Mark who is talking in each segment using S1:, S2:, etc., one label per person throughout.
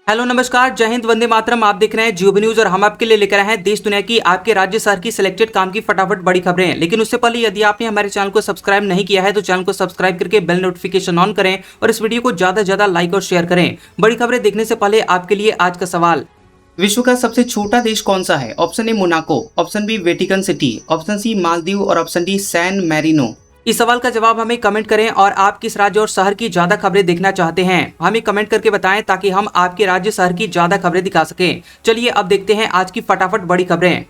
S1: Hello नमस्कार, जय हिंद, वंदे मातरम। आप देख रहे हैं जियो न्यूज और हम आपके लिए लेकर आए हैं देश दुनिया की आपके राज्य शहर की सिलेक्टेड काम की फटाफट बड़ी खबरें। लेकिन उससे पहले यदि आपने हमारे चैनल को सब्सक्राइब नहीं किया है तो चैनल को सब्सक्राइब करके बेल नोटिफिकेशन ऑन करें और इस वीडियो को ज्यादा से ज्यादा लाइक और शेयर करें। बड़ी खबरें देखने से पहले आपके लिए आज का सवाल, विश्व का सबसे छोटा देश कौन सा है? Option A Monaco, option B Vatican City, option C Maldives और ऑप्शन डी सैन मैरिनो। इस सवाल का जवाब हमें कमेंट करें और आप किस राज्य और शहर की ज्यादा खबरें देखना चाहते हैं हमें कमेंट करके बताएं ताकि हम आपके राज्य शहर की ज्यादा खबरें दिखा सकें। चलिए अब देखते हैं आज की फटाफट बड़ी खबरें।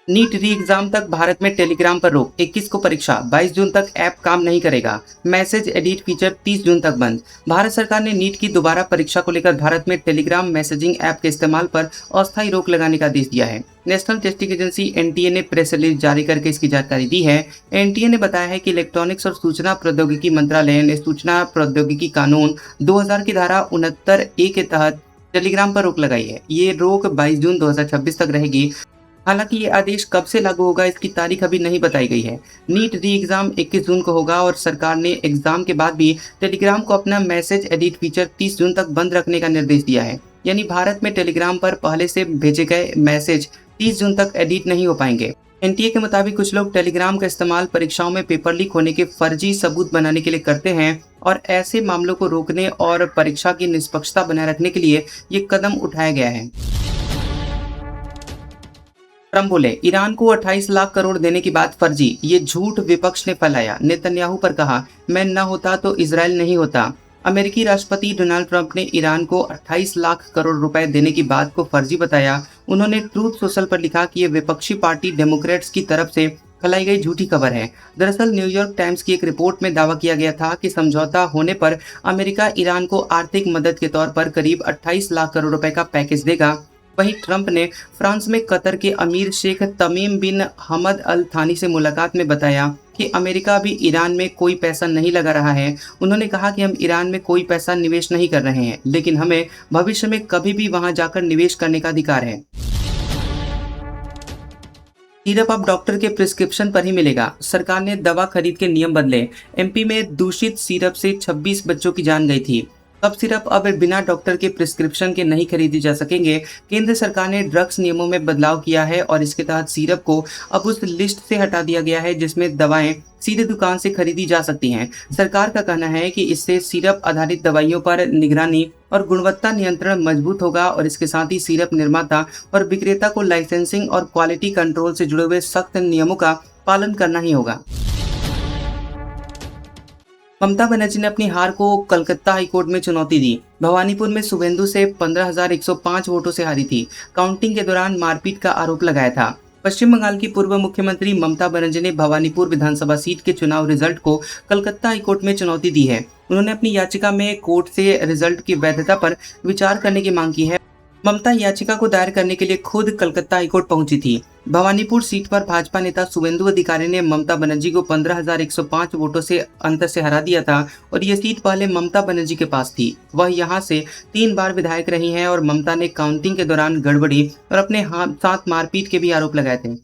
S1: नीट री एग्जाम तक भारत में टेलीग्राम पर रोक, 21 को परीक्षा, 22 जून तक ऐप काम नहीं करेगा। मैसेज एडिट फीचर 30 जून तक बंद। भारत सरकार ने नीट की दोबारा परीक्षा को लेकर भारत में टेलीग्राम मैसेजिंग ऐप के इस्तेमाल पर अस्थायी रोक लगाने का आदेश दिया है। नेशनल टेस्टिंग एजेंसी एनटीए ने प्रेस रिलीज जारी करके इसकी जानकारी दी है। एनटीए ने बताया है कि इलेक्ट्रॉनिक्स और सूचना प्रौद्योगिकी मंत्रालय ने सूचना प्रौद्योगिकी कानून 2000 की धारा 69A के तहत टेलीग्राम पर रोक लगाई है। ये रोक 22 जून 2026 तक रहेगी। हालांकि ये आदेश कब से लागू होगा इसकी तारीख अभी नहीं बताई गई है। नीट री एग्जाम 21 जून को होगा और सरकार ने एग्जाम के बाद भी टेलीग्राम को अपना मैसेज एडिट फीचर 30 जून तक बंद रखने का निर्देश दिया है। यानी भारत में टेलीग्राम पर पहले से भेजे गए मैसेज 30 जून तक एडिट नहीं हो पाएंगे। एनटीए के मुताबिक कुछ लोग टेलीग्राम का इस्तेमाल परीक्षाओं में पेपर लीक होने के फर्जी सबूत बनाने के लिए करते हैं और ऐसे मामलों को रोकने और परीक्षा की निष्पक्षता बनाए रखने के लिए ये कदम उठाया गया है। ट्रम्प बोले, ईरान को 28 लाख करोड़ देने की बात फर्जी, ये झूठ विपक्ष ने फैलाया। नेतन्याहू पर कहा, मैं न होता तो इजराइल नहीं होता। अमेरिकी राष्ट्रपति डोनाल्ड ट्रंप ने ईरान को 28 लाख करोड़ रुपए देने की बात को फर्जी बताया। उन्होंने ट्रूथ सोशल पर लिखा कि ये विपक्षी पार्टी डेमोक्रेट्स की तरफ से फैलाई गई झूठी खबर है। दरअसल न्यूयॉर्क टाइम्स की एक रिपोर्ट में दावा किया गया था कि समझौता होने पर अमेरिका ईरान को आर्थिक मदद के तौर पर करीब 28 लाख करोड़ रुपए का पैकेज देगा। वहीं ट्रंप ने फ्रांस में कतर के अमीर शेख तमीम बिन हमद अल थानी से मुलाकात में बताया कि अमेरिका अभी ईरान में कोई पैसा नहीं लगा रहा है। उन्होंने कहा कि हम ईरान में कोई पैसा निवेश नहीं कर रहे हैं, लेकिन हमें भविष्य में कभी भी वहां जाकर निवेश करने का अधिकार है। सिरप अब डॉक्टर के प्रिस्क्रिप्शन पर ही मिलेगा। सरकार ने दवा खरीद के नियम बदले। एमपी में दूषित सिरप से 26 बच्चों की जान गई थी। सब सिरप अब बिना डॉक्टर के प्रिस्क्रिप्शन के नहीं खरीदी जा सकेंगे। केंद्र सरकार ने ड्रग्स नियमों में बदलाव किया है और इसके तहत सिरप को अब उस लिस्ट से हटा दिया गया है जिसमें दवाएं सीधे दुकान से खरीदी जा सकती हैं। सरकार का कहना है कि इससे सिरप आधारित दवाइयों पर निगरानी और गुणवत्ता नियंत्रण मजबूत होगा और इसके साथ ही सिरप निर्माता और विक्रेता को लाइसेंसिंग और क्वालिटी कंट्रोल से जुड़े हुए सख्त नियमों का पालन करना ही होगा। ममता बनर्जी ने अपनी हार को कलकत्ता हाईकोर्ट में चुनौती दी। भवानीपुर में शुभेंदु से 15,105 वोटों से हारी थी। काउंटिंग के दौरान मारपीट का आरोप लगाया था। पश्चिम बंगाल की पूर्व मुख्यमंत्री ममता बनर्जी ने भवानीपुर विधानसभा सीट के चुनाव रिजल्ट को कलकत्ता हाईकोर्ट में चुनौती दी है। उन्होंने अपनी याचिका में कोर्ट से रिजल्ट की वैधता पर विचार करने की मांग की है। ममता याचिका को दायर करने के लिए खुद कलकत्ता हाईकोर्ट पहुंची थी। भवानीपुर सीट पर भाजपा नेता शुभेंदु अधिकारी ने ममता बनर्जी को 15,105 वोटों से अंतर से हरा दिया था और ये सीट पहले ममता बनर्जी के पास थी। वह यहां से 3 बार विधायक रही हैं और ममता ने काउंटिंग के दौरान गड़बड़ी और अपने साथ मारपीट के भी आरोप लगाए थे।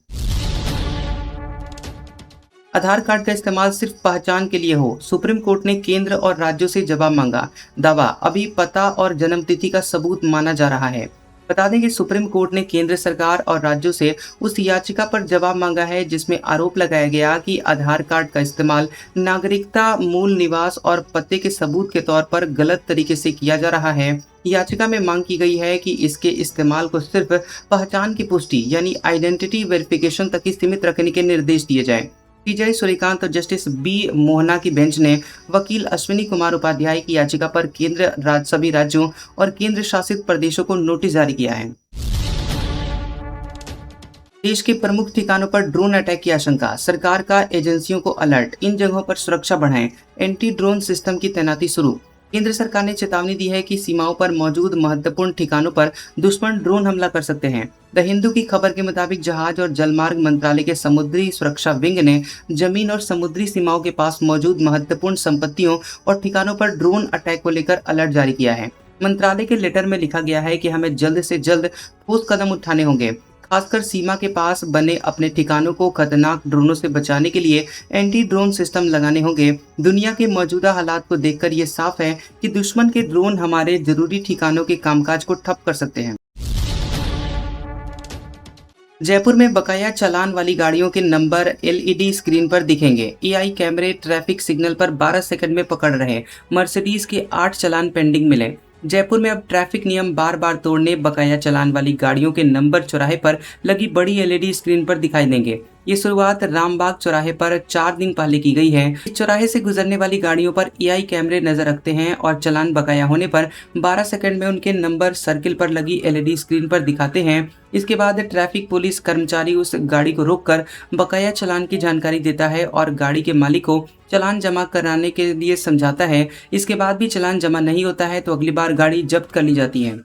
S1: आधार कार्ड का इस्तेमाल सिर्फ पहचान के लिए हो, सुप्रीम कोर्ट ने केंद्र और राज्यों से जवाब मांगा। दावा, अभी पता और जन्मतिथि का सबूत माना जा रहा है। बता दें कि सुप्रीम कोर्ट ने केंद्र सरकार और राज्यों से उस याचिका पर जवाब मांगा है जिसमें आरोप लगाया गया कि आधार कार्ड का इस्तेमाल नागरिकता, मूल निवास और पते के सबूत के तौर पर गलत तरीके से किया जा रहा है। याचिका में मांग की गई है कि इसके इस्तेमाल को सिर्फ पहचान की पुष्टि यानी आइडेंटिटी वेरिफिकेशन तक ही सीमित रखने के निर्देश दिए जाए। पीजाई सूर्यकांत और जस्टिस बी मोहना की बेंच ने वकील अश्विनी कुमार उपाध्याय की याचिका पर सभी राज्यों और केंद्र शासित प्रदेशों को नोटिस जारी किया है। देश के प्रमुख ठिकानों पर ड्रोन अटैक की आशंका, सरकार का एजेंसियों को अलर्ट, इन जगहों पर सुरक्षा बढ़ाएं, एंटी ड्रोन सिस्टम की तैनाती शुरू। केंद्र सरकार ने चेतावनी दी है कि सीमाओं पर मौजूद महत्वपूर्ण ठिकानों पर दुश्मन ड्रोन हमला कर सकते हैं। द हिंदू की खबर के मुताबिक जहाज और जलमार्ग मंत्रालय के समुद्री सुरक्षा विंग ने जमीन और समुद्री सीमाओं के पास मौजूद महत्वपूर्ण संपत्तियों और ठिकानों पर ड्रोन अटैक को लेकर अलर्ट जारी किया है। मंत्रालय के लेटर में लिखा गया है कि हमें जल्द से जल्द ठोस कदम उठाने होंगे। खासकर सीमा के पास बने अपने ठिकानों को खतरनाक ड्रोनों से बचाने के लिए एंटी ड्रोन सिस्टम लगाने होंगे। दुनिया के मौजूदा हालात को देखकर ये साफ है कि दुश्मन के ड्रोन हमारे जरूरी ठिकानों के कामकाज को ठप कर सकते हैं। जयपुर में बकाया चालान वाली गाड़ियों के नंबर एलईडी स्क्रीन पर दिखेंगे। एआई कैमरे ट्रैफिक सिग्नल पर 12 सेकंड में पकड़ रहे। मर्सिडीज के 8 चालान पेंडिंग मिले। जयपुर में अब ट्रैफिक नियम बार बार तोड़ने बकाया चालान वाली गाड़ियों के नंबर चौराहे पर लगी बड़ी एलईडी स्क्रीन पर दिखाई देंगे। ये शुरुआत रामबाग चौराहे पर 4 दिन पहले की गई है। इस चौराहे से गुजरने वाली गाड़ियों पर एआई कैमरे नजर रखते हैं और चालान बकाया होने पर 12 सेकंड में उनके नंबर सर्किल पर लगी एलईडी स्क्रीन पर दिखाते हैं। इसके बाद ट्रैफिक पुलिस कर्मचारी उस गाड़ी को रोककर बकाया चालान की जानकारी देता है और गाड़ी के मालिक को चालान जमा कराने के लिए समझाता है। इसके बाद भी चालान जमा नहीं होता है तो अगली बार गाड़ी जब्त कर ली जाती है।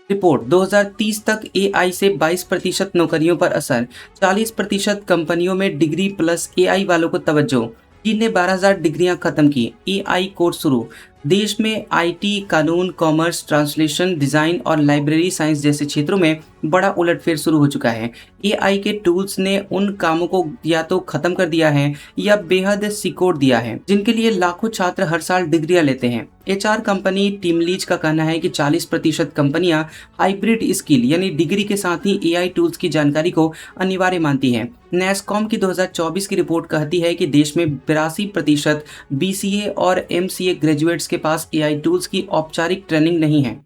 S1: रिपोर्ट 2030 तक एआई से 22% नौकरियों पर असर। 40% कंपनियों में डिग्री प्लस एआई वालों को तवज्जो। चीन ने 12,000 डिग्रियां खत्म की। एआई कोर्स शुरू। देश में आईटी, कानून, कॉमर्स, ट्रांसलेशन, डिजाइन और लाइब्रेरी साइंस जैसे क्षेत्रों में बड़ा उलटफेर शुरू हो चुका है। एआई के टूल्स ने उन कामों को या तो खत्म कर दिया है या बेहद सिकोड़ दिया है जिनके लिए लाखों छात्र हर साल डिग्रियां लेते हैं। एचआर कंपनी टीमलीज का कहना है कि 40% कंपनियां हाइब्रिड स्किल यानी डिग्री के साथ ही एआई टूल्स की जानकारी को अनिवार्य मानती हैं। नैसकॉम की 2024 की रिपोर्ट कहती है कि देश में 82% बीसीए और एमसीए ग्रेजुएट्स के पास एआई टूल्स की औपचारिक ट्रेनिंग नहीं है।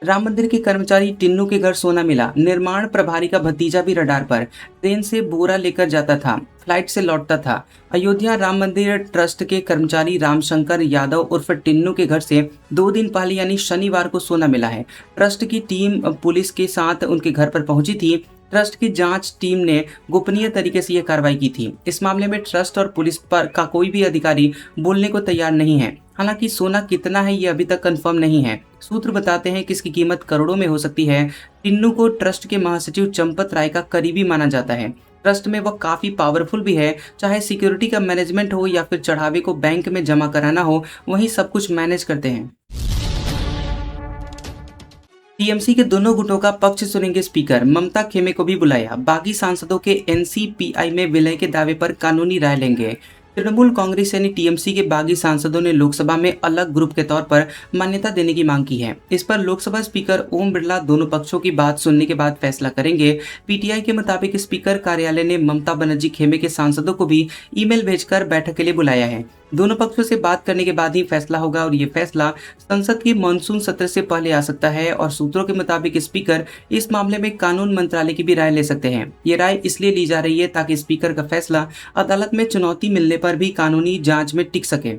S1: राम मंदिर के कर्मचारी टिन्नू के घर सोना मिला। निर्माण प्रभारी का भतीजा भी रडार पर। ट्रेन से बोरा लेकर जाता था, फ्लाइट से लौटता था। अयोध्या राम मंदिर ट्रस्ट के कर्मचारी रामशंकर यादव उर्फ टिन्नू के घर से 2 दिन पहले यानी शनिवार को सोना मिला है। ट्रस्ट की टीम पुलिस के साथ उनके घर पर पहुंची थी। ट्रस्ट की जांच टीम ने गोपनीय तरीके से यह कार्रवाई की थी। इस मामले में ट्रस्ट और पुलिस पर का कोई भी अधिकारी बोलने को तैयार नहीं है। हालांकि सोना कितना है ये अभी तक कंफर्म नहीं है। सूत्र बताते हैं कि इसकी कीमत करोड़ों में हो सकती है। टिन्नू को ट्रस्ट के महासचिव चंपत राय का करीबी माना जाता है। ट्रस्ट में वह काफी पावरफुल भी है। चाहे सिक्योरिटी का मैनेजमेंट हो या फिर चढ़ावे को बैंक में जमा कराना हो, वही सब कुछ मैनेज करते हैं। टीएमसी के दोनों गुटों का पक्ष सुनेंगे स्पीकर। ममता खेमे को भी बुलाया। बागी सांसदों के एनसीपीआई में विलय के दावे पर कानूनी राय लेंगे। तृणमूल कांग्रेस यानी टीएमसी के बागी सांसदों ने लोकसभा में अलग ग्रुप के तौर पर मान्यता देने की मांग की है। इस पर लोकसभा स्पीकर ओम बिरला दोनों पक्षों की बात सुनने के बाद फैसला करेंगे। पीटीआई के मुताबिक स्पीकर कार्यालय ने ममता बनर्जी खेमे के सांसदों को भी ईमेल भेजकर बैठक के लिए बुलाया है। दोनों पक्षों से बात करने के बाद ही फैसला होगा और ये फैसला संसद के मानसून सत्र से पहले आ सकता है और सूत्रों के मुताबिक स्पीकर इस मामले में कानून मंत्रालय की भी राय ले सकते हैं। ये राय इसलिए ली जा रही है ताकि स्पीकर का फैसला अदालत में चुनौती मिलने पर भी कानूनी जांच में टिक सके।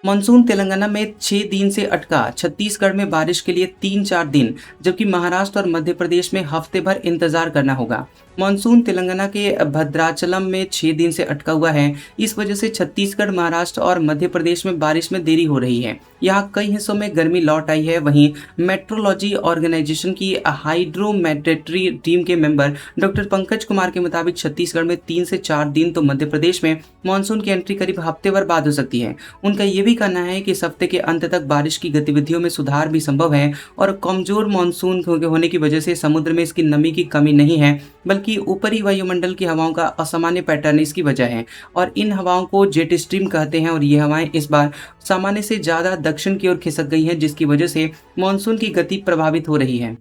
S1: मानसून तेलंगाना में 6 दिन से अटका। छत्तीसगढ़ में बारिश के लिए 3-4 दिन, जबकि महाराष्ट्र और मध्य प्रदेश में हफ्ते भर इंतजार करना होगा। मानसून तेलंगाना के भद्राचलम में 6 दिन से अटका हुआ है। इस वजह से छत्तीसगढ़, महाराष्ट्र और मध्य प्रदेश में बारिश में देरी हो रही है। यहाँ कई हिस्सों में गर्मी लौट आई है। वहीं मेट्रोलॉजी ऑर्गेनाइजेशन की हाइड्रोमेट्री टीम के मेंबर डॉक्टर पंकज कुमार के मुताबिक छत्तीसगढ़ में 3 से 4 दिन तो मध्य प्रदेश में मानसून की एंट्री करीब हफ्ते भर बाद हो सकती है। उनका ये भी कहना है कि इस हफ्ते के अंत तक बारिश की गतिविधियों में सुधार भी संभव है और कमजोर मानसून होने की वजह से समुद्र में इसकी नमी की कमी नहीं है, बल्कि ऊपरी वायुमंडल की हवाओं का असामान्य पैटर्न इसकी वजह है और इन हवाओं को जेट स्ट्रीम कहते हैं और ये हवाएं इस बार सामान्य से ज्यादा दक्षिण की ओर खिसक गई हैं, जिसकी वजह से मानसून की गति प्रभावित हो रही है।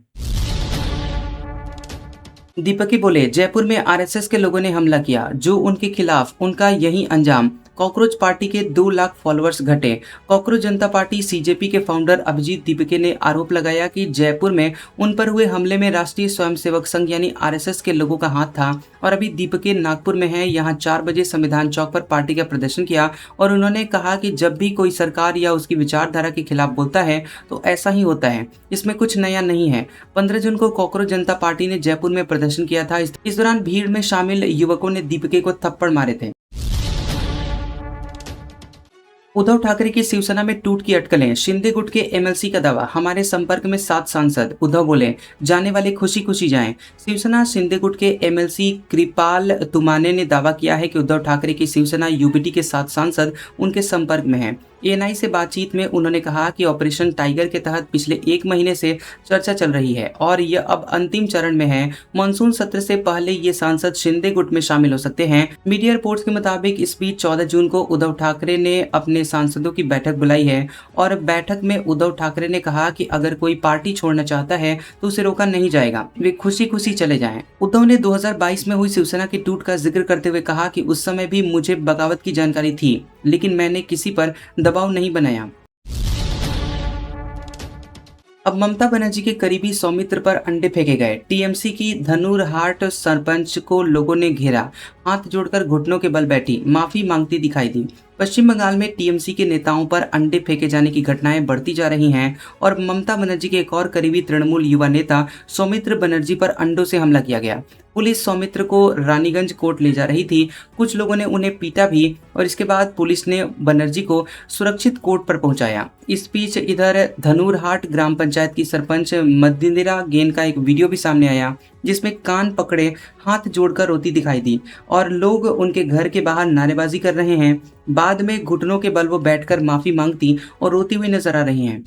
S1: दीपकी बोले, जयपुर में आरएसएस के लोगों ने हमला किया, जो उनके खिलाफ उनका यही अंजाम। कॉकरोच पार्टी के 2 लाख फॉलोअर्स घटे। कॉकरोच जनता पार्टी सीजेपी के फाउंडर अभिजीत दीपके ने आरोप लगाया कि जयपुर में उन पर हुए हमले में राष्ट्रीय स्वयंसेवक संघ यानी आरएसएस के लोगों का हाथ था और अभी दीपके नागपुर में है। यहाँ 4 बजे संविधान चौक पर पार्टी का प्रदर्शन किया और उन्होंने कहा कि जब भी कोई सरकार या उसकी विचारधारा के खिलाफ बोलता है तो ऐसा ही होता है, इसमें कुछ नया नहीं है। 15 जून को कॉकरोच जनता पार्टी ने जयपुर में प्रदर्शन किया था। इस दौरान भीड़ में शामिल युवकों ने दीपके को थप्पड़ मारे थे। उद्धव ठाकरे की शिवसेना में टूट की अटकलें, शिंदे गुट के एमएलसी का दावा, हमारे संपर्क में 7 सांसद। उद्धव बोले, जाने वाले खुशी खुशी जाएं। शिवसेना शिंदे गुट के एमएलसी कृपाल तुमाने ने दावा किया है कि उद्धव ठाकरे की शिवसेना यूबीटी के 7 सांसद उनके संपर्क में हैं। एएनआई से बातचीत में उन्होंने कहा कि ऑपरेशन टाइगर के तहत पिछले 1 महीने से चर्चा चल रही है और यह अब अंतिम चरण में है। मानसून सत्र से पहले ये सांसद शिंदे गुट में शामिल हो सकते हैं। मीडिया रिपोर्ट्स के मुताबिक इस बीच 14 जून को उद्धव ठाकरे ने अपने सांसदों की बैठक बुलाई है और बैठक में उद्धव ठाकरे ने कहा कि अगर कोई पार्टी छोड़ना चाहता है तो उसे रोका नहीं जाएगा, वे खुशी खुशी चले जाएं। उद्धव ने 2022 में हुई शिवसेना की टूट का जिक्र करते हुए कहा कि उस समय भी मुझे बगावत की जानकारी थी, लेकिन मैंने किसी पर दबाव नहीं बनाया। अब ममता बनर्जी के करीबी सौमित्र पर अंडे फेंके गए। टीएमसी की धनुरहाट सरपंच को लोगों ने घेरा, हाथ जोड़कर घुटनों के बल बैठी, माफी मांगती दिखाई दी। पश्चिम बंगाल में टीएमसी के नेताओं पर अंडे फेंके जाने की घटनाएं बढ़ती जा रही हैं और ममता बनर्जी के एक और करीबी तृणमूल युवा नेता सौमित्र बनर्जी पर अंडों से हमला किया गया। पुलिस सौमित्र को रानीगंज कोर्ट ले जा रही थी। कुछ लोगों ने उन्हें पीटा भी और इसके बाद पुलिस ने बनर्जी को सुरक्षित कोर्ट पर पहुंचाया। इस बीच इधर धनुरहाट ग्राम पंचायत की सरपंच मदिंदिरा गेन का एक वीडियो भी सामने आया, जिसमें कान पकड़े हाथ जोड़कर रोती दिखाई दी और लोग उनके घर के बाहर नारेबाजी कर रहे हैं। बाद में घुटनों के बल वो बैठकर माफी मांगती और रोती हुई नजर आ रही हैं।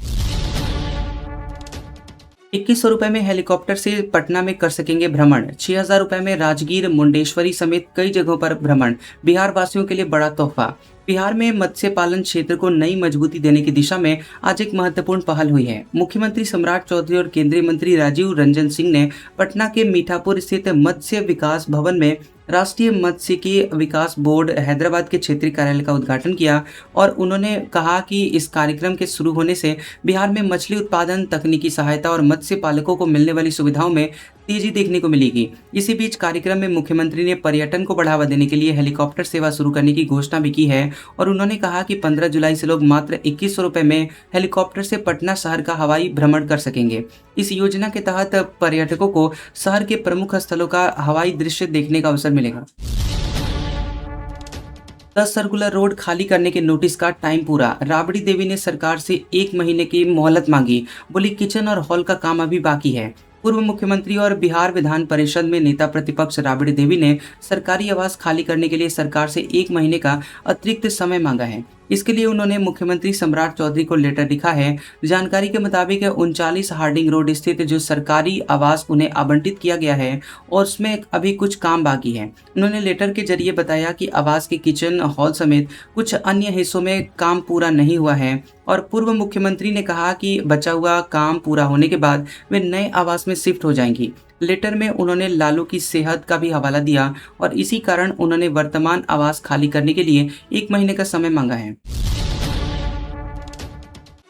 S1: 2100 रुपए में हेलीकॉप्टर से पटना में कर सकेंगे भ्रमण। 6000 रुपए में राजगीर, मुंडेश्वरी समेत कई जगहों पर भ्रमण। बिहार वासियों के लिए बड़ा तोहफा। बिहार में मत्स्य पालन क्षेत्र को नई मजबूती देने की दिशा में आज एक महत्वपूर्ण पहल हुई है। मुख्यमंत्री सम्राट चौधरी और केंद्रीय मंत्री राजीव रंजन सिंह ने पटना के मीठापुर स्थित मत्स्य विकास भवन में राष्ट्रीय मत्स्यिकी विकास बोर्ड हैदराबाद के क्षेत्रीय कार्यालय का उद्घाटन किया और उन्होंने कहा कि इस कार्यक्रम के शुरू होने से बिहार में मछली उत्पादन, तकनीकी सहायता और मत्स्य पालकों को मिलने वाली सुविधाओं में तेजी देखने को मिलेगी। इसी बीच कार्यक्रम में मुख्यमंत्री ने पर्यटन को बढ़ावा देने के लिए हेलीकॉप्टर सेवा शुरू करने की घोषणा भी की है और उन्होंने कहा कि 15 जुलाई से लोग मात्र 2100 रुपए में हेलीकॉप्टर से पटना शहर का हवाई भ्रमण कर सकेंगे। इस योजना के तहत पर्यटकों को शहर के प्रमुख स्थलों का हवाई दृश्य देखने का अवसर मिलेगा। 10 सर्कुलर रोड खाली करने के नोटिस का टाइम पूरा। राबड़ी देवी ने सरकार से 1 महीने की मोहलत मांगी, बोली किचन और हॉल का काम अभी बाकी है। पूर्व मुख्यमंत्री और बिहार विधान परिषद में नेता प्रतिपक्ष राबड़ी देवी ने सरकारी आवास खाली करने के लिए सरकार से 1 महीने का अतिरिक्त समय मांगा है। इसके लिए उन्होंने मुख्यमंत्री सम्राट चौधरी को लेटर लिखा है। जानकारी के मुताबिक 39 हार्डिंग रोड स्थित जो सरकारी आवास उन्हें आवंटित किया गया है और उसमें अभी कुछ काम बाकी है। उन्होंने लेटर के जरिए बताया कि आवास के किचन हॉल समेत कुछ अन्य हिस्सों में काम पूरा नहीं हुआ है और पूर्व मुख्यमंत्री ने कहा कि बचा हुआ काम पूरा होने के बाद वे नए आवास में शिफ्ट हो जाएंगी। लेटर में उन्होंने लालू की सेहत का भी हवाला दिया और इसी कारण उन्होंने वर्तमान आवास खाली करने के लिए 1 महीने का समय मांगा है।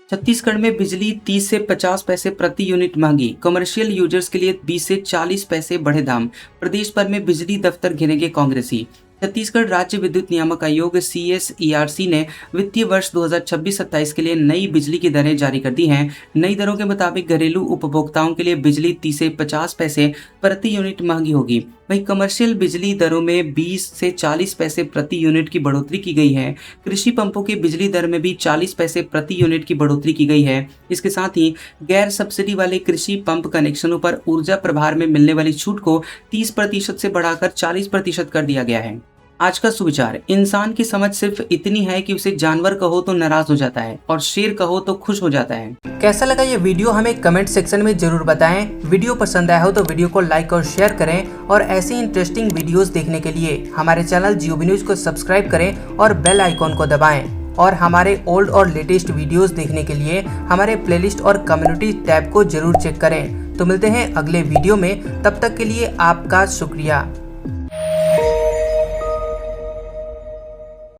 S1: छत्तीसगढ़ में बिजली 30 से 50 पैसे प्रति यूनिट महंगी। कमर्शियल यूजर्स के लिए 20 से 40 पैसे बढ़े दाम। प्रदेश भर में बिजली दफ्तर घेरेंगे कांग्रेसी। छत्तीसगढ़ राज्य विद्युत नियामक आयोग CSERC ने वित्तीय वर्ष 2026-27 के लिए नई बिजली की दरें जारी कर दी हैं। नई दरों के मुताबिक घरेलू उपभोक्ताओं के लिए बिजली 30 से 50 पैसे प्रति यूनिट महंगी होगी। वहीं कमर्शियल बिजली दरों में 20 से 40 पैसे प्रति यूनिट की बढ़ोतरी की गई है। कृषि पंपों की बिजली दर में भी 40 पैसे प्रति यूनिट की बढ़ोतरी की गई है। इसके साथ ही गैर सब्सिडी वाले कृषि पंप कनेक्शनों पर ऊर्जा प्रभार में मिलने वाली छूट को 30% से बढ़ाकर 40% कर दिया गया है। आज का सुविचार, इंसान की समझ सिर्फ इतनी है कि उसे जानवर कहो तो नाराज हो जाता है और शेर कहो तो खुश हो जाता है। कैसा लगा ये वीडियो हमें कमेंट सेक्शन में जरूर बताएं। वीडियो पसंद आया हो तो वीडियो को लाइक और शेयर करें और ऐसी इंटरेस्टिंग वीडियोस देखने के लिए हमारे चैनल GOB न्यूज को सब्सक्राइब करें और बेल आइकॉन को दबाएं और हमारे ओल्ड और लेटेस्ट वीडियोस देखने के लिए हमारे प्लेलिस्ट और कम्युनिटी टैब को जरूर चेक करें। तो मिलते हैं अगले वीडियो में, तब तक के लिए आपका शुक्रिया।